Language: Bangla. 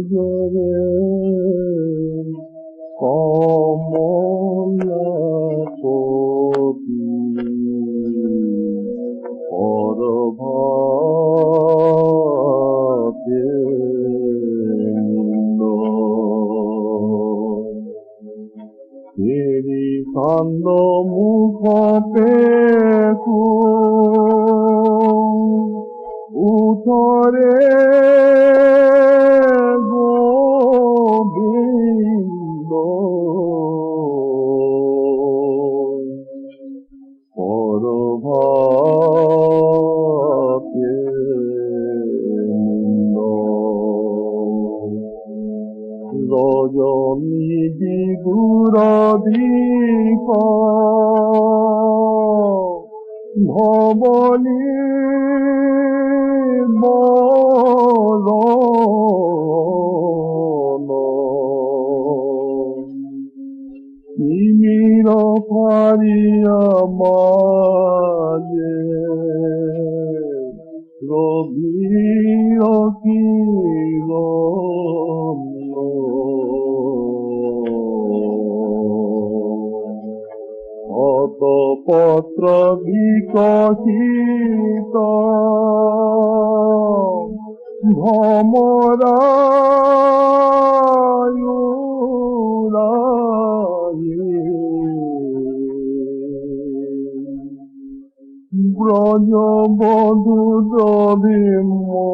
জোরে কমলাপতি পরভাতে নিন্দ তেরি কান্দ মুখ পেকু উঠরে গোবিন্দ পরভাতে নিন্দ রজনী বিদুরদীপ ভবনী বলন তিমির পারিয়া মাঝে গভীর কিরণ পত্র বিকশিত ভমরায়ুরায়ী ব্রজবধূ দ্রবিমকে